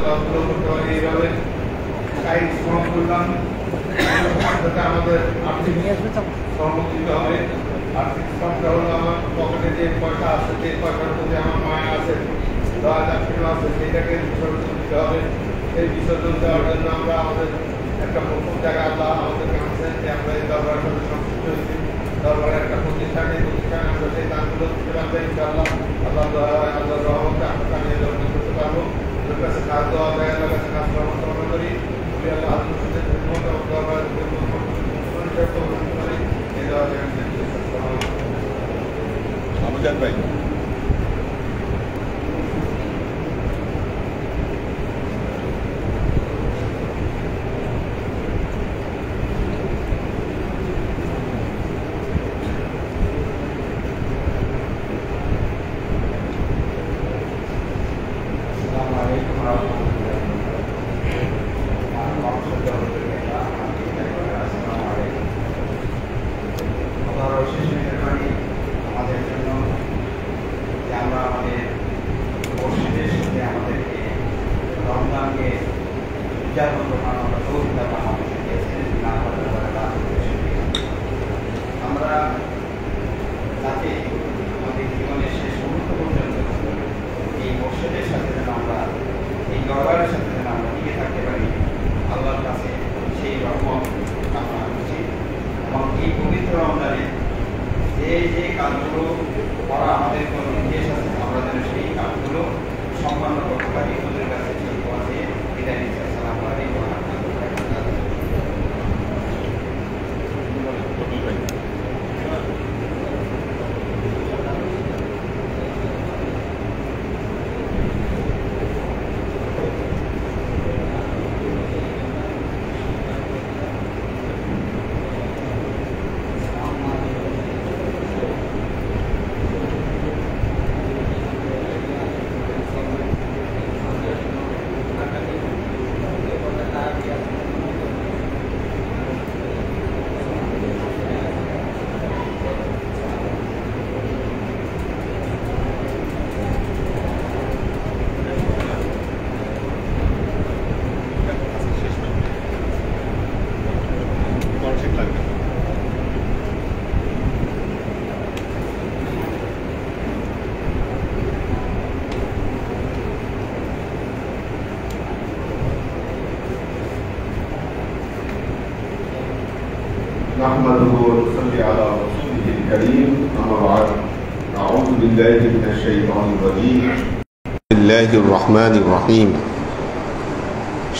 দোয়াগুলো করতে পারি। এইভাবে কায়িক শ্রম করলাম, আমাদের আর্থিক শ্রম দিতে হবে। আর্থিক শ্রমটা হলো আমার পকেটে যে পয়সা আছে, যে পয়সার প্রতি আমার মায়া আছে, 10,000 টাকা আছে, সেটাকে বিসর্জন দিতে হবে। এই বিসর্জন দেওয়ার জন্য আমরা আমাদের একটা প্রথম জায়গায় আল্লাহ আমাদেরকে আনছেন যে আমরা এই দরবারের সাথে সংযুক্ত হয়েছি। দরবারের একটা প্রতিষ্ঠানে আমরা সেই দানগুলো দিতে পারবো ইনশাআল্লাহ। আল্লাহ রহমতে আমরা কামিয়ে অর্জন করতে পারবো। ওদের কাছে কাজ দেওয়া যায়, আল্লাহ কাছে কাজ কর্মকর্তা করি। আল্লাহ আত্মসুদের জন্য দরবারের জন্য করি এই দেওয়া যায়। আমজাদ ভাই, আমরা যাতে আমাদের জীবনের শেষ মুহূর্ত পর্যন্ত এই মসজিদের সাথে যেন আমরা এই দরবারের সাথে যেন আমরা টিকে থাকতে পারি, আল্লাহর কাছে সেই রহমত কামনা করছি। এবং এই পবিত্র রমজানে যে কাজগুলো করা আমাদের কোনো নির্দেশ আছে, আমরা যেন সেই কাজগুলো সম্পন্ন করতে পারি। ওদের কাছে সেই পথে বিদায় নিচ্ছি। আসসালামু আলাইকুম ওয়া রাহমাতুল্লাহি ওয়া বারাকাতুহু। نحمده ونصلي على رسوله الكريم أما بعد أعوذ بالله من الشيطان الرجيم بسم الله الرحمن الرحيم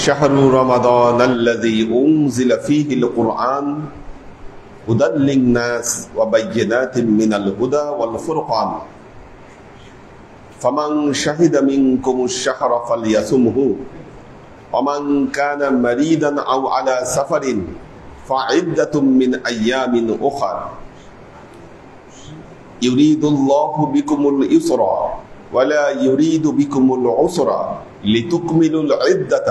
شهر رمضان الذي أنزل فيه القرآن هدى للناس وبينات من الهدى والفرقان فمن شهد منكم الشهر فليصمه ومن كان مريضا أو على سفر فعدة من أيام أخر يريد الله بكم اليسر ولا يريد بكم العسر لتكملوا العدة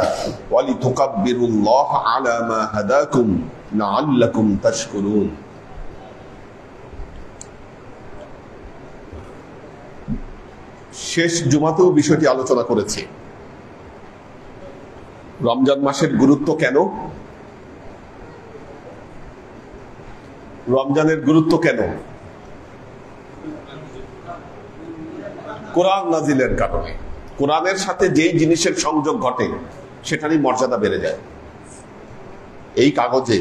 ولتكبروا الله على ما هداكم لعلكم تشكرون শেষ জুমাতেও বিষয়টি আলোচনা করেছি। রমজান মাসের গুরুত্ব কেন, রমজানের গুরুত্ব কেন? কোরআন নাজিলের কারণে। কোরআনের সাথে যে জিনিসের সংযোগ ঘটে সেটারই মর্যাদা বেড়ে যায়। এই কাগজে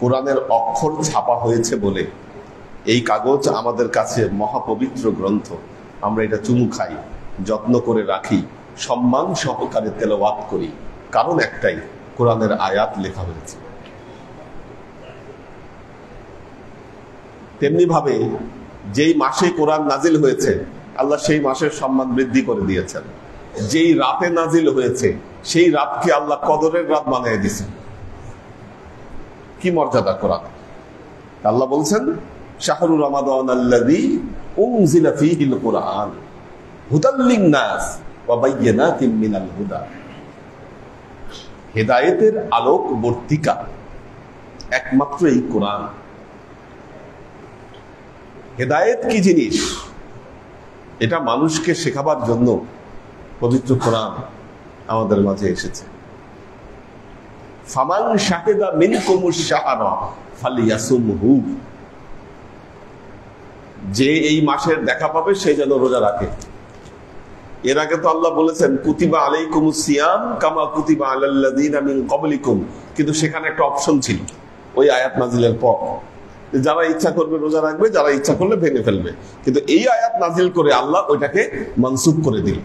কোরআনের অক্ষর ছাপা হয়েছে বলে এই কাগজ আমাদের কাছে মহাপবিত্র গ্রন্থ। আমরা এটা চুমু খাই, যত্ন করে রাখি, সম্মান সহকারে তেলাওয়াত করি, কারণ একটাই, কোরআনের আয়াত লেখা হয়েছে। তেমনি ভাবে যেই মাসে কোরআন নাজিল হয়েছে আল্লাহ সেই মাসের সম্মান বৃদ্ধি করে দিয়েছেন। যেই রাতে নাজিল হয়েছে সেই রাতকে আল্লাহ কদরের রাত বানিয়ে দিয়েছেন। কি মর্যাদা কোরআন! আল্লাহ বলছেন শাহরু রমাদান আল্লাযী উনজিলা ফীহিল কুরআন হুদাল লিন-নাস ওয়া বায়্যিনাতিন মিনাল হুদা। হেদায়েতের আলোক বর্তিকা একমাত্র এই কোরআন। হেদায়েত কি জিনিস এটা মানুষকে শেখাবার জন্য পবিত্র কোরআন আমাদের মাঝে এসেছে। ফামান শাহিদা মিনকুমুশ শাহরা ফালিয়াসুমহু, যে এই মাসের দেখা পাবে সে যেন রোজা রাখে। এর আগে তো আল্লাহ বলেছেন কুতিবা আলাইকুমুস সিয়াম কামা কুতিবা আলাল্লাযিনা মিন ক্বাবলিকুম, কিন্তু সেখানে একটা অপশন ছিল ওই আয়াত নাজিলের পর, যারা ইচ্ছা করবে রোজা রাখবে, যারা ইচ্ছা করলে ভেঙে ফেলবে। কিন্তু এই আয়াত নাজিল করে আল্লাহ ওইটাকে মানসুখ করে দিল,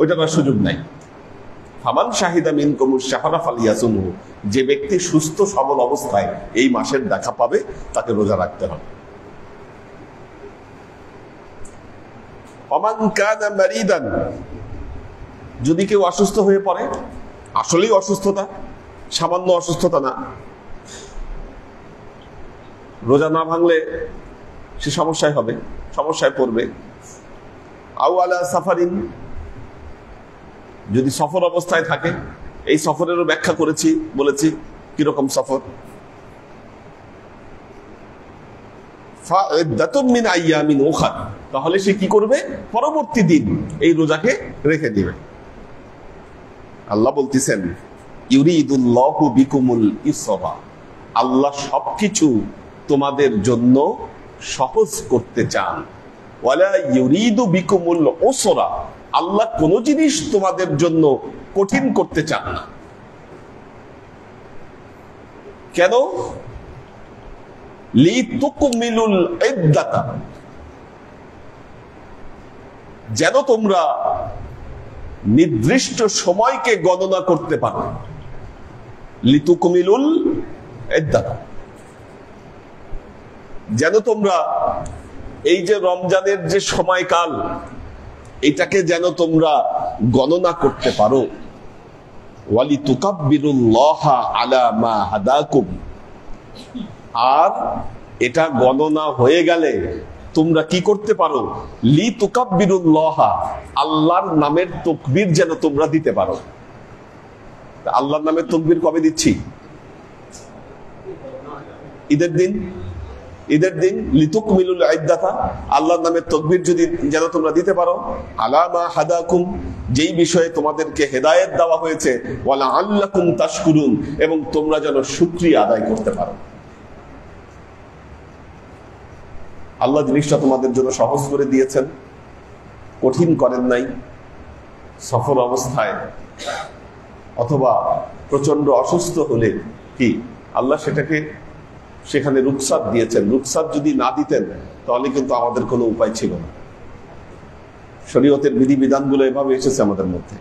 ওইটার আর সুযোগ নাই। ফামান শাহিদা মিনকুমুশ শাহরা ফালিয়াসুমহু, যে ব্যক্তি সুস্থ সবল অবস্থায় এই মাসের দেখা পাবে তাকে রোজা রাখতে হবে। ওমান কানা মারিদান, যদি কেউ অসুস্থ হয়ে পড়ে, আসলেই অসুস্থতা, সামান্য অসুস্থতা না, রোজা না ভাঙলে সে সমস্যায় হবে, সমস্যায় পড়বে। আও আলা সাফারিন, যদি সফর অবস্থায় থাকে, এই সফরেরও ব্যাখ্যা করেছি, বলেছি কিরকম সফর। ফাইদ্দাতুম মিন আইয়ামিন উখার, তাহলে সে কি করবে, পরবর্তী দিন এই রোজাকে রেখে দিবে। আল্লাহ বলতেছেন ইউরিদুল্লাহু বিকুমুল ইসরা, আল্লাহ সবকিছু তোমাদের জন্য সহজ করতে চান। ওয়ালা ইউরিদু বিকুমুল উসরা, আল্লাহ কোন জিনিস তোমাদের জন্য কঠিন করতে চান না। কেন? লিতুকমিলুল ইদ্দাতা, যেন তোমরা নির্দিষ্ট সময়কে গণনা করতে পারো। লিতুকমিলুল ইদ্দাতা, যেন তোমরা এই যে রমজানের যে সময়কাল, এটাকে যেন তোমরা গণনা করতে পারো। ওয়ালিতুকাব্বিরুল্লাহা আলা মা হাদাকুম, আর এটা গণনা হয়ে গেলে তোমরা কি করতে পারো, লিতুকাব্বিরুল্লাহা, আল্লাহর নামের তাকবীর যেন তোমরা দিতে পারো। আল্লাহর নামের তাকবীর কবে দিচ্ছি? ঈদের দিন। ঈদের দিন লিতুকমিলুল ইদ্দাতা, আল্লাহর নামের তাকবীর যদি যেন তোমরা দিতে পারো। আলা মা হাদাকুম, যেই বিষয়ে তোমাদেরকে হেদায়েত দেওয়া হয়েছে। ওয়ালা আল্লাকুম তাশকুরুন, এবং তোমরা যেন শুকরিয়া আদায় করতে পারো। আল্লাহ জিনিসটা তোমাদের জন্য সহজ করে দিয়েছেন, কঠিন করেন নাই। সফর অবস্থায় অথবা প্রচন্ড অসুস্থ হলে কি আল্লাহ সেটাকে সেখানে রুখসাত দিয়েছেন। রুখসাত যদি না দিতেন তাহলে কিন্তু আমাদের কোনো উপায় ছিল না। শরীয়তের বিধিবিধানগুলো এভাবে এসেছে আমাদের মধ্যে।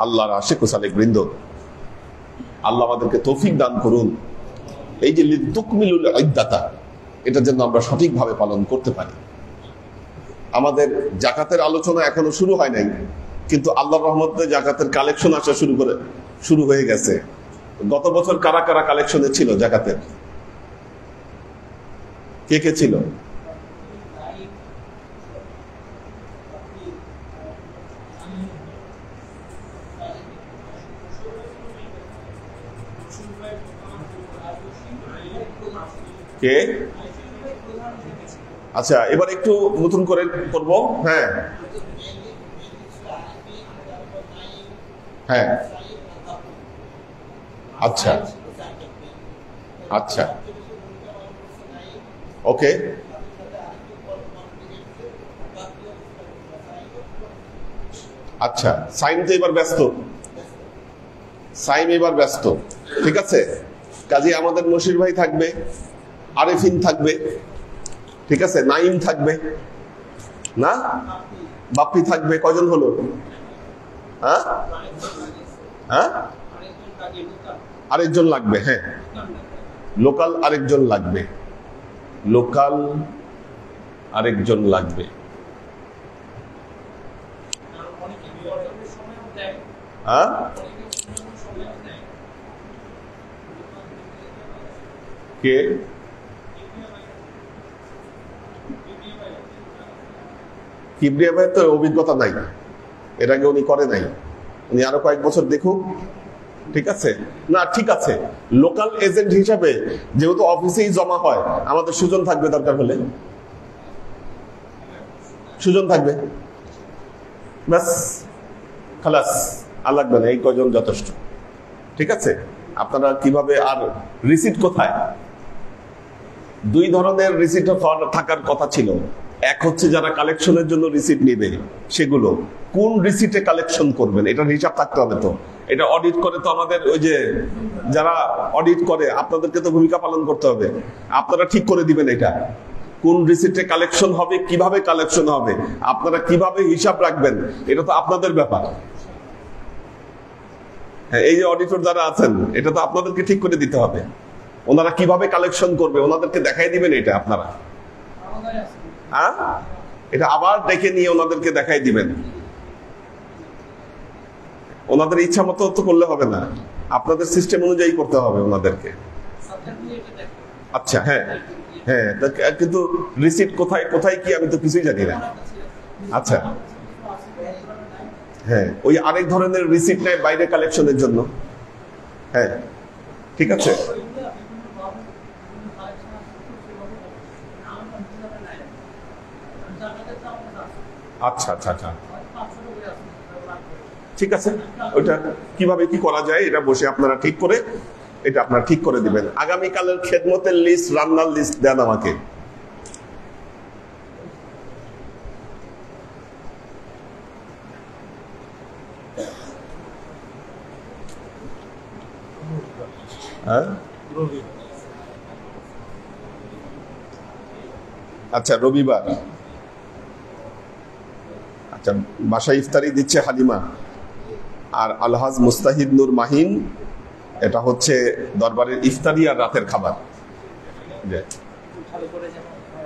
আল্লাহর আশিক ও সালেক বৃন্দ, আল্লাহ আমাদেরকে তৌফিক দান করুন এই যে লিতুকমিলুল ইদ্দাতা, এটা যেন আমরা সঠিকভাবে পালন করতে পারি। আমাদের জাকাতের আলোচনা এখনো শুরু হয় নাই, কিন্তু আল্লাহর রহমতে জাকাতের কালেকশন আসা শুরু হয়ে গেছে। গত বছর কারা কারা কালেকশনে ছিল জাকাতের? কে কে ছিল? কে? আচ্ছা, এবার একটু নতুন করে করবো। হ্যাঁ হ্যাঁ, আচ্ছা আচ্ছা, ওকে। আচ্ছা, সাইম তো এবার ব্যস্ত, সাইম এবার ব্যস্ত, ঠিক আছে। কাজে আমাদের নসির ভাই থাকবে, আরেফিন থাকবে, ঠিক আছে, নাইম থাকবে না, বাপ্পি থাকবে। কয়জন হলো? হ্যাঁ হ্যাঁ, আরেকজন লাগবে। হ্যাঁ, লোকাল আরেকজন লাগবে, লোকাল আরেকজন লাগবে। হ্যাঁ, কে? কিবরিয়া ভাই তো অভিজ্ঞতা নাই, এর আগে উনি করে নাই, উনি আরো কয়েক বছর দেখুক, ঠিক আছে। না ঠিক আছে, লোকাল এজেন্ট হিসাবে যেহেতু অফিসেই জমা হয়, আমাদের সুজন থাকবে, দরকার হলে সুজন থাকবে, ব্যাস, খালাস, আর লাগবে না, এই কয়জন যথেষ্ট। ঠিক আছে? আপনারা কিভাবে, আর রিসিট কোথায়? দুই ধরনের রিসিট থাকার কথা ছিল। এক হচ্ছে যারা কালেকশনের জন্য রিসিট নেবে, সেগুলো কোন রিসিটে কালেকশন করবেন এটার হিসাব থাকতে হবে। তো এটা অডিট করে তো আমাদের ওই যে যারা অডিট করে, আপনাদেরকে তো ভূমিকা পালন করতে হবে। আপনারা ঠিক করে দিবেন এটা কোন রিসিটে কালেকশন হবে, কিভাবে কালেকশন হবে, আপনারা কিভাবে হিসাব রাখবেন, এটা তো আপনাদের ব্যাপার। হ্যাঁ, এই যে অডিটর যারা আছেন, এটা তো আপনাদেরকে ঠিক করে দিতে হবে। ওনারা কিভাবে কালেকশন করবে ওনাদেরকে দেখাই দিবেন এটা আপনারা। হ্যাঁ, এটা আবার ডেকে নিয়ে ওনাদেরকে দেখাই দিবেন। ওনাদের ইচ্ছা মতো তো করলে হবে না, আপনাদের সিস্টেম অনুযায়ী করতে হবে ওনাদেরকে। আচ্ছা, হ্যাঁ হ্যাঁ, কিন্তু রিসিট কোথায় কোথায় কি আমি তো কিছুই জানি না। আচ্ছা, হ্যাঁ, ওই আরেক ধরনের রিসিট নেয় বাইরে কালেকশনের জন্য। হ্যাঁ, ঠিক আছে। আচ্ছা আচ্ছা আচ্ছা, ঠিক আছে। ওইটা কিভাবে কি করা যায় এটা বসে আপনারা ঠিক করে, এটা আপনারা ঠিক করে দিবেন। আগামীকালের খেদমতের লিস্ট, রান্নার লিস্ট দেন আমাকে। হ্যাঁ, আচ্ছা, রবিবার। আচ্ছা, বাসায় ইফতারি দিচ্ছে হালিমা আর আলহাজ মুস্তাহিদ নূর মাহিন। এটা হচ্ছে দরবারের ইফতারি আর রাতের খাবার।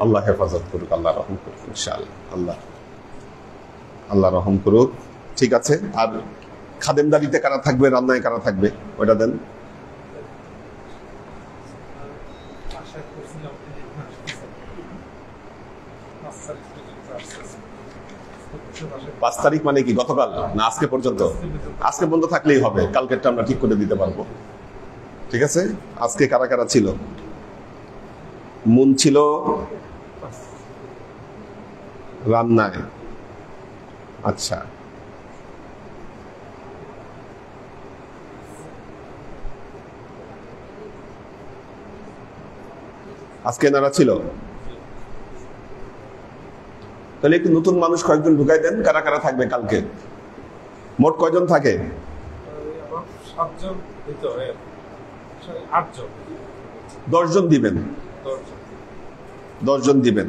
আল্লাহ হেফাজত করুক, আল্লাহ রহম করুক, ইনশাআল্লাহ। আল্লাহ রহম করুক। ঠিক আছে। আর খাদেমদারিতে কারা থাকবে, রান্নায় কারা থাকবে, ওটা দেন। পাঁচ তারিখ মানে কি গতকাল না আজকে পর্যন্ত? আজকে পর্যন্ত থাকলেই হবে, কালকেরটা আমরা ঠিক করে দিতে পারবো। ঠিক আছে। আজকে কারা কারা ছিল? মুন ছিল রান্নায়। আচ্ছা, আজকে এনারা ছিল। তাহলে একটু নতুন মানুষ কয়েকজন ঢুকাই দেন। কারা কারা থাকবে কালকে? মোট কয়জন থাকে? 10 জন দিবেন। 10 জন দিবেন।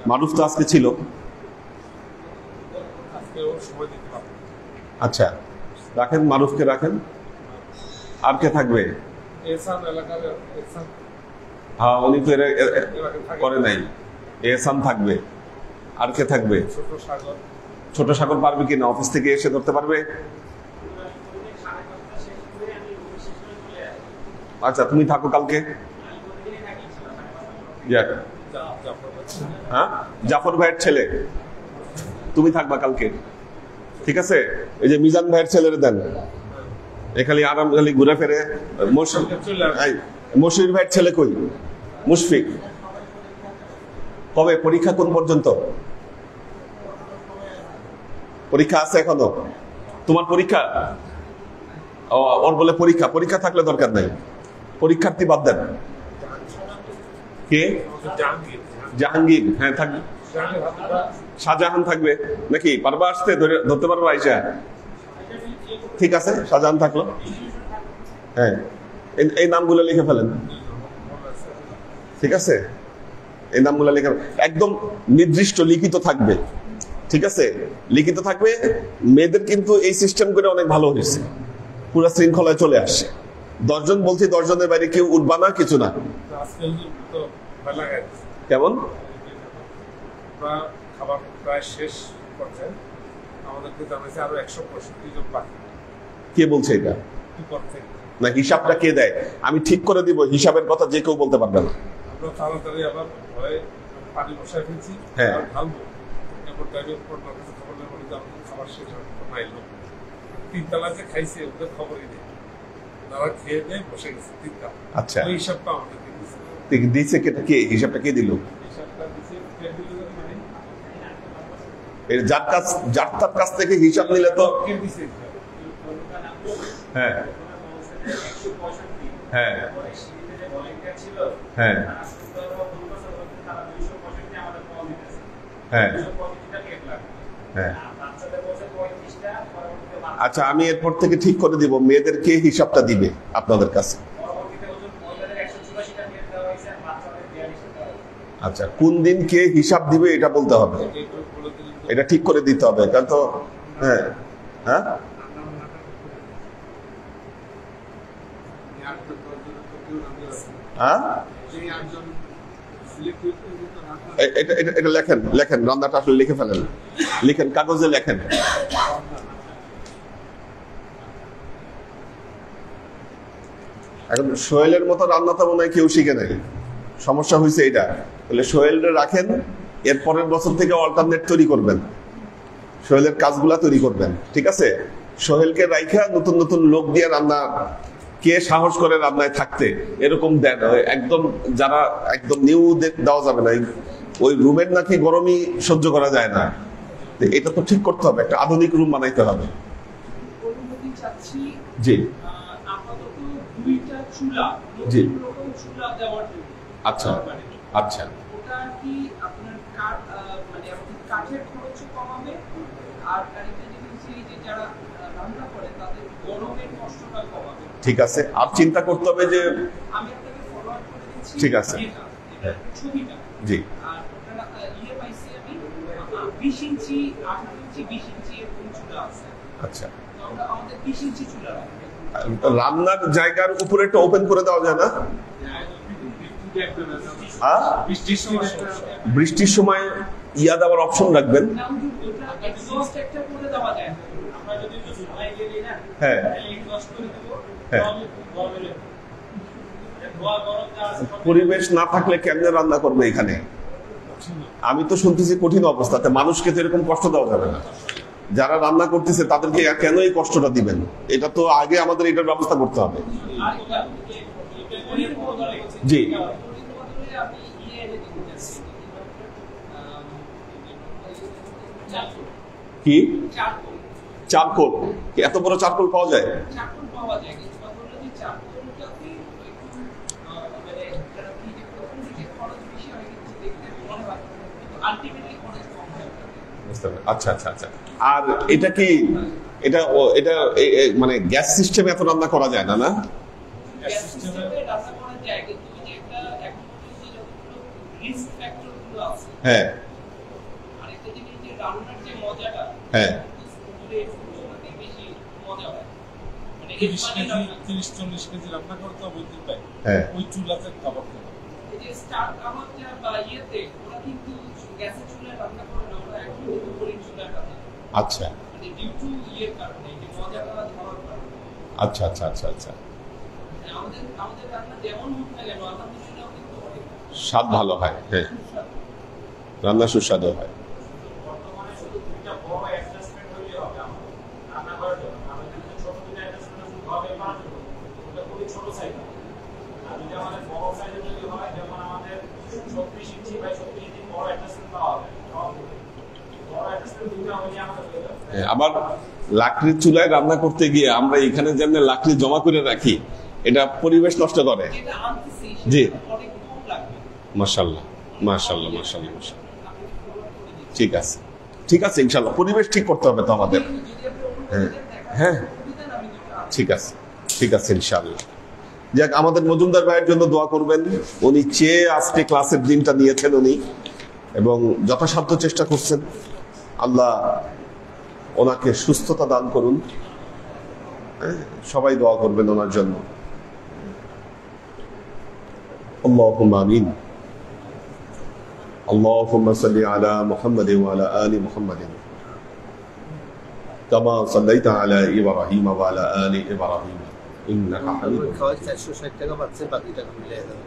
মারুফ তো আজকে ছিল। আচ্ছা, রাখেন, মারুফকে রাখেন। আর কে থাকবে? হ্যাঁ, উনি তো করে নাই। এহসান থাকবে। আর কে থাকবে? ছোট সাগর পারবে কিনা? অফিস থেকে এসে ধরতে পারবে? আচ্ছা, তুমি থাকো কালকে। হ্যাঁ, জাফর ভাইয়ের ছেলে তুমি থাকবা কালকে। ঠিক আছে। এই যে মিজান ভাইয়ের ছেলেরে দেন, এখানে আরাম খালি ঘুরে ফেরে। মশির ভাইয়ের ছেলে কই? মুশফিক। কবে পরীক্ষা? কোন পর্যন্ত পরীক্ষা আছে এখনো? তোমার পরীক্ষা? ওর বলে পরীক্ষা। পরীক্ষা থাকলে দরকার নাই, পরীক্ষার্থী বাদ দেন। কে? জাহাঙ্গীর। হ্যাঁ, থাকবে। শাহজাহান থাকবে নাকি? পারবা আসতে? ধরতে পারবা আইসা? ঠিক আছে, শাহজাহান থাকলো। হ্যাঁ, এই নামগুলো লিখে ফেলেন। ঠিক আছে, এই নামগুলো লিখে একদম নির্দিষ্ট লিখিত থাকবে। ঠিক আছে, লিখিত থাকবে। মেয়েদের কিন্তু এই সিস্টেম করে অনেক ভালো হয়েছে, পুরো শৃঙ্খলায় চলে আসছে। 10 জন বলছি, 10 জনের বাইরে কেউ উঠবা না, কিছু না। কেমন? খাবার প্রায় শেষ পর্যায়ে আমাদেরকে জানাইছে আরো 165 জন বাকি। কে বলছে এটা? না, হিসাবটা কে দেয়? আমি ঠিক করে দিব, হিসাবের কথা যে কেউ বলতে পারবে না। আমরা তাড়াতাড়ি আবার ভয়ে পানি বসায় ফেলছি। হ্যাঁ, ঢালবো। এরপর ড্রাইভার পড়লো, খবর বলে যে আমাদের খাবার শেষ নাইলো। 3 তলা যে খাইছে ওদের খবরই নেই, তারা খেয়ে দিয়ে বসে গেছে 3 তলা। আচ্ছা, ওই হিসাবটা আমাদেরকে দিছে। কে হিসাবটা কে দিল? হিসাবটা দিছে যার তার কাছ থেকে হিসাব নিলে তো হ্যাঁ হ্যাঁ হ্যাঁ হ্যাঁ হ্যাঁ আচ্ছা, আমি এরপর থেকে ঠিক করে দিব মেয়েদের কে হিসাবটা দিবে আপনাদের কাছে। আচ্ছা, কোন দিন কে হিসাব দিবে এটা বলতে হবে, এটা ঠিক করে দিতে হবে, কারণ তো হ্যাঁ হ্যাঁ হ্যাঁ এটা লেখেন, লেখেন রান্নাটা আসলে লিখে ফেলেন, লিখেন কাগজে লেখেন। এখন সোহেলের মতো রান্না তো মনে হয় কেউ শিখে নাই, সমস্যা হয়েছে এটা। তাহলে সোহেলরে রাখেন, এর পরের বছর থেকে অল্টারনেট তৈরি করবেন, সোহেলের কাজগুলা তৈরি করবেন, ঠিক আছে? সোহেলকে রাইখা নতুন নতুন লোক দিয়ে রান্না, কে সাহস করে রান্নায় থাকতে এরকম দেন, একদম যারা একদম নিউ দেওয়া যাবে না, ওই রুমের নাকি গরমই সহ্য করা যায় না, এটা তো ঠিক করতে হবে, একটা আধুনিক রুম বানাইতে হবে। জি জি আচ্ছা আচ্ছা ঠিক আছে। আর চিন্তা করতে হবে যে ঠিক আছে জি আচ্ছা, রান্নার জায়গার উপরে একটা ওপেন করে দেওয়া যায় না? বৃষ্টির সময় ইয়া দেওয়ার অপশন রাখবেন। হ্যাঁ পরিবেশ না থাকলে কেমনে রান্না করবে এখানে? আমি তো শুনতেছি কঠিন অবস্থাতে, মানুষকে তো এরকম কষ্ট দেওয়া যাবে না। যারা রান্না করতেছে তাদেরকে কেন এই কষ্টটা দিবেন? এটা তো আগে আমাদের এটার ব্যবস্থা করতে হবে। জি কি চারকোল? এত বড় চারকোল পাওয়া যায়? আচ্ছা আচ্ছা আচ্ছা। আর এটা কি এটা এটা মানে গ্যাস সিস্টেমে এত রান্না করা যায় না? না হ্যাঁ হ্যাঁ 30-40 কেজি রান্না করতে হবে, ওই চুলাতে খাবার আচ্ছা আচ্ছা আচ্ছা আচ্ছা আচ্ছা। স্বাদ ভালো হয়, হ্যাঁ রান্না সুস্বাদু হয়। আবার লাকড়ির চুলায় রান্না করতে গিয়ে আমরা এখানে যেমন লাকড়ি জমা করে রাখি, এটা পরিবেশ নষ্ট করে। জি মাশাআল্লাহ মাশাআল্লাহ মাশাআল্লাহ মাশাআল্লাহ। ঠিক আছে ঠিক আছে, ইনশাআল্লাহ পরিবেশ ঠিক করতে হবে তো আমাদের। হ্যাঁ হ্যাঁ ঠিক আছে ঠিক আছে ইনশাআল্লাহ। যাক, আমাদের মজুমদার ভাইয়ের জন্য দোয়া করবেন। উনি চেয়ে আজকে ক্লাসের দিনটা নিয়েছেন উনি, এবং যথাসাধ্য চেষ্টা করছেন। আল্লাহ ওনাকে সুস্থতা দান করুন, সবাই দোয়া করবেন ওনার জন্য। আল্লাহুম্মা আমিন। আল্লাহুম্মা সাল্লি আলা মুহাম্মাদিন ওয়া আলা আলি মুহাম্মাদিন কামা সাল্লাইতা আলা ইব্রাহিম ওয়া আলা আলি ইব্রাহিম ইন্নাকা হামিদুম মাজিদ। 460 টাকা পাচ্ছে, বাকি টাকা মিলে যাবে।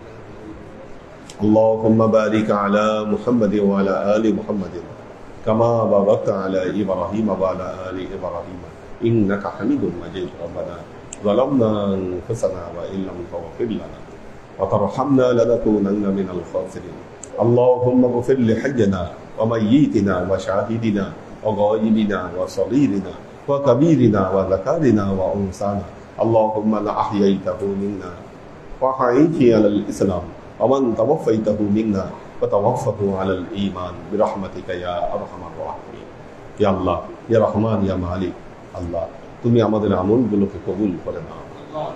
আল্লাহুম্মা বারিক আলা মুহাম্মাদিন ওয়া আলা আলি মুহাম্মাদিন كما باركت على إبراهيم وعلى آل إبراهيم إنك حميد مجيد. ربنا ظلمنا أنفسنا وإن لم تغفر لنا وترحمنا لنكونن من الخاسرين. اللهم اغفر لحينا وميتنا وشاهدنا وغائبنا وصغيرنا وكبيرنا وذكرنا وأنثانا اللهم من أحييته منا وأحييه على الإسلام ومن توفيته منا وتوفه على الإيمان برحمتك يا أرحم الراحمين يا الله يا رحمن يا مالك আল্লাহ তুমি আমাদের আমলগুলোকে কবুল করে নাও।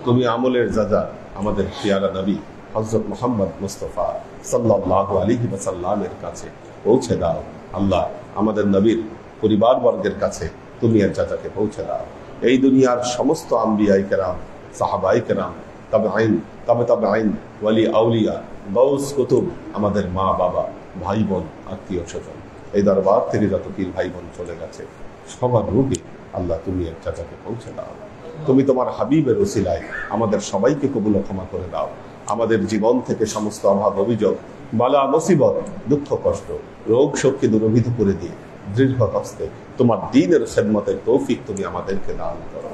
তুমি আমলের যাজা আমাদের পিয়ারা নবী হযরত মুহাম্মদ মুস্তাফা সাল্লাল্লাহু আলাইহি ওয়াসাল্লামের কাছে পৌঁছে দাও। আল্লাহ আমাদের নবীর পরিবারবর্গের কাছে তুমি এর যাজাকে পৌঁছে দাও। এই দুনিয়ার সমস্ত আম্বিয়ায়ে কেরাম, সাহাবায়ে কেরাম, তাবেঈন, ওয়ালি আউলিয়া, গাউস কুতুব, আমাদের মা বাবা, ভাই বোন, আত্মীয় স্বজন, এই দরবার থেকে যত পীর ভাই বোন চলে গেছে সবার রূপে আল্লাহ তুমি এক চাচাকে পৌঁছে দাও। তুমি তোমার হাবিবের ওসিলায় আমাদের সবাইকে কবুল ক্ষমা করে দাও। আমাদের জীবন থেকে সমস্ত অভাব অভিযোগ, বালা মুসিবত, দুঃখ কষ্ট, রোগ শোককে দূরভূত করে দিয়ে দৃঢ় হস্তে তোমার দ্বীনের খেদমতের তৌফিক তুমি আমাদেরকে দান করো।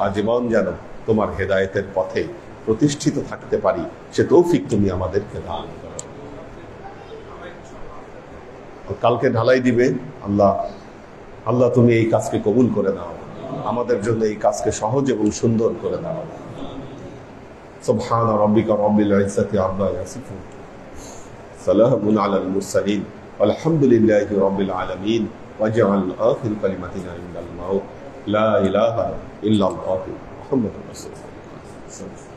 আজীবন যেন তোমার হেদায়েতের পথে প্রতিষ্ঠিত থাকতে পারি সে তৌফিক তুমি আমাদেরকে দান করো। কালকে ঢালাই দিবে আল্লাহ তুমি এই কাজকে কবুল করে নাও। আমাদের জন্য এই কাজকে সহজ এবং সুন্দর করে দাও। সুবহান রাব্বিকা রাব্বিল ইজ্জাতি আম্মা ইয়াসিফুন সালামুন আলাল মুরসালিন আলহামদুলিল্লাহি রাব্বিল আলামিন ওয়াজআল আখির কালিমাতিনা ইনদাল মাউত লা ইলাহা ইল্লাল্লাহু মুহাম্মাদুর রাসূলুল্লাহ।